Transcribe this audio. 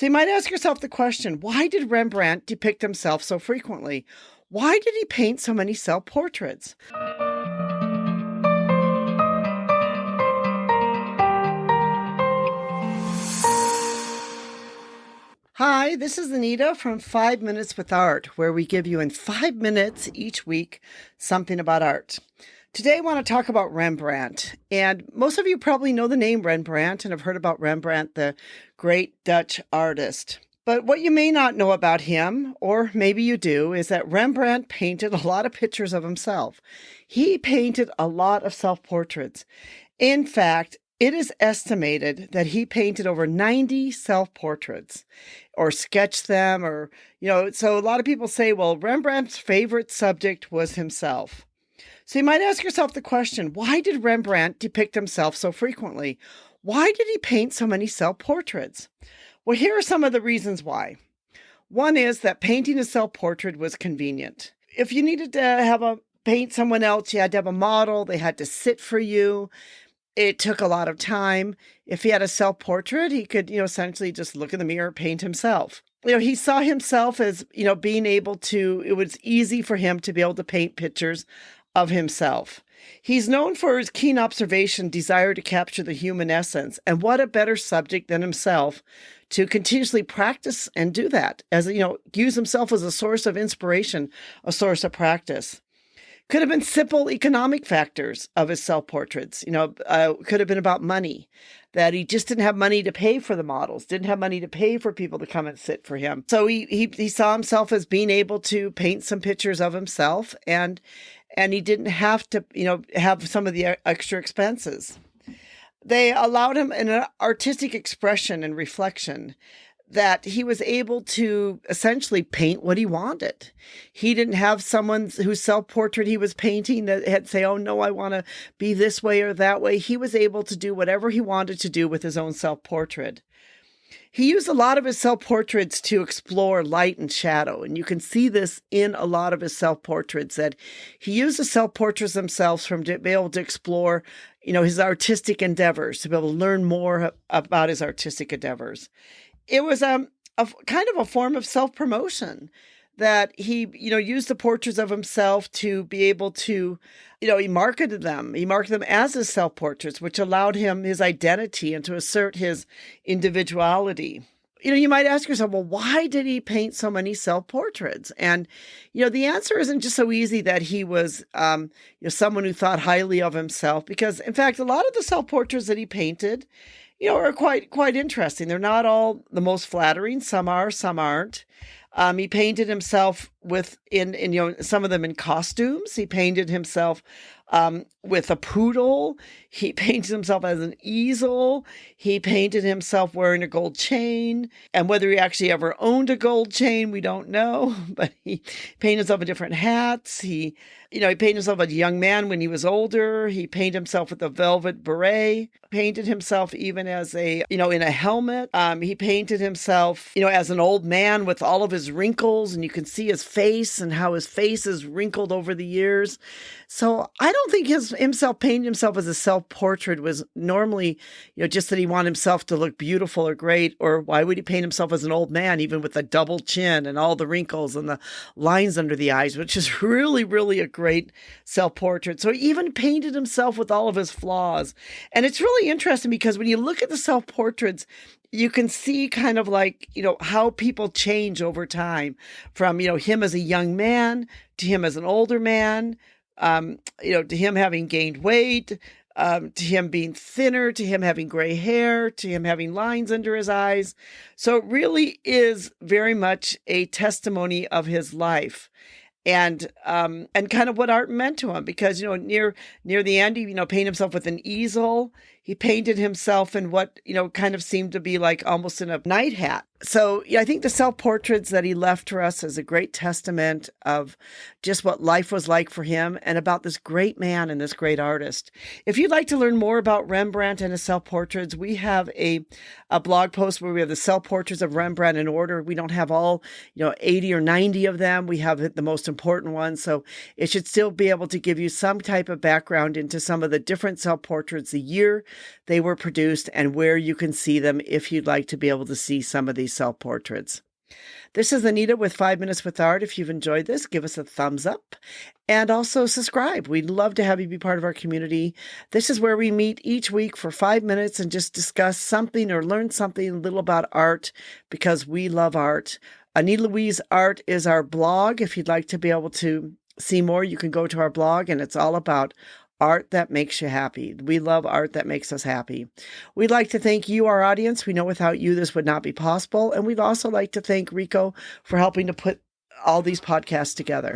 So you might ask yourself the question, why did Rembrandt depict himself so frequently? Why did he paint so many self-portraits? Hi, this is Anita from 5 Minutes with Art, where we give you in 5 minutes each week something about art. Today I want to talk about Rembrandt, and most of you probably know the name Rembrandt and have heard about Rembrandt, the great Dutch artist. But what you may not know about him, or maybe you do, is that Rembrandt painted a lot of pictures of himself. He painted a lot of self-portraits. In fact, it is estimated that he painted over 90 self-portraits or sketched them so a lot of people say, well, Rembrandt's favorite subject was himself. So you might ask yourself the question, why did Rembrandt depict himself so frequently? Why did he paint so many self-portraits? Well, here are some of the reasons why. One is that painting a self-portrait was convenient. If you needed to paint someone else, you had to have a model, they had to sit for you. It took a lot of time. If he had a self-portrait, he could, essentially just look in the mirror, paint himself. He saw himself as, being able to, it was easy for him to be able to paint pictures of himself. He's known for his keen observation, desire to capture the human essence. And what a better subject than himself to continuously practice and do that, use himself as a source of inspiration, a source of practice. Could have been simple economic factors of his self-portraits. Could have been about money, that he just didn't have money to pay for the models, didn't have money to pay for people to come and sit for him. So he saw himself as being able to paint some pictures of himself, and he didn't have to, have some of the extra expenses. They allowed him an artistic expression and reflection, that he was able to essentially paint what he wanted. He didn't have someone whose self-portrait he was painting that had say, oh no, I want to be this way or that way. He was able to do whatever he wanted to do with his own self-portrait. He used a lot of his self-portraits to explore light and shadow. And you can see this in a lot of his self-portraits, that he used the self-portraits themselves to be able to explore, his artistic endeavors, to be able to learn more about his artistic endeavors. It was a kind of a form of self-promotion, that he, used the portraits of himself to be able to, he marketed them. He marketed them as his self-portraits, which allowed him his identity and to assert his individuality. You might ask yourself, well, why did he paint so many self-portraits? And, the answer isn't just so easy that he was, someone who thought highly of himself, because in fact, a lot of the self-portraits that he painted, are quite interesting. They're not all the most flattering. Some are, some aren't. He painted himself some of them in costumes. He painted himself with a poodle. He painted himself as an easel. He painted himself wearing a gold chain. And whether he actually ever owned a gold chain, we don't know. But he painted himself in different hats. He painted himself as a young man when he was older. He painted himself with a velvet beret. Painted himself even as in a helmet. He painted himself, as an old man with all of his wrinkles, and you can see his face and how his face is wrinkled over the years. So I don't think himself painting himself as a self-portrait was normally, just that he wanted himself to look beautiful or great, or why would he paint himself as an old man, even with a double chin and all the wrinkles and the lines under the eyes, which is really, really a great self-portrait. So he even painted himself with all of his flaws. And it's really interesting because when you look at the self-portraits, you can see kind of like, how people change over time from, him as a young man to him as an older man, to him having gained weight, to him being thinner, to him having gray hair, to him having lines under his eyes. So it really is very much a testimony of his life. And kind of what art meant to him, because, near the end, he, painted himself with an easel. He painted himself in what, kind of seemed to be like almost in a night hat. So I think the self-portraits that he left for us is a great testament of just what life was like for him and about this great man and this great artist. If you'd like to learn more about Rembrandt and his self-portraits, we have a blog post where we have the self-portraits of Rembrandt in order. We don't have all, 80 or 90 of them. We have the most important ones. So it should still be able to give you some type of background into some of the different self-portraits, the year they were produced and where you can see them if you'd like to be able to see some of these self-portraits. This is Anita with 5 Minutes with Art. If you've enjoyed this, give us a thumbs up and also subscribe. We'd love to have you be part of our community. This is where we meet each week for 5 minutes and just discuss something or learn something little about art because we love art. Anita Louise Art is our blog. If you'd like to be able to see more, you can go to our blog, and it's all about art that makes you happy. We love art that makes us happy. We'd like to thank you, our audience. We know without you, this would not be possible. And we'd also like to thank Rico for helping to put all these podcasts together.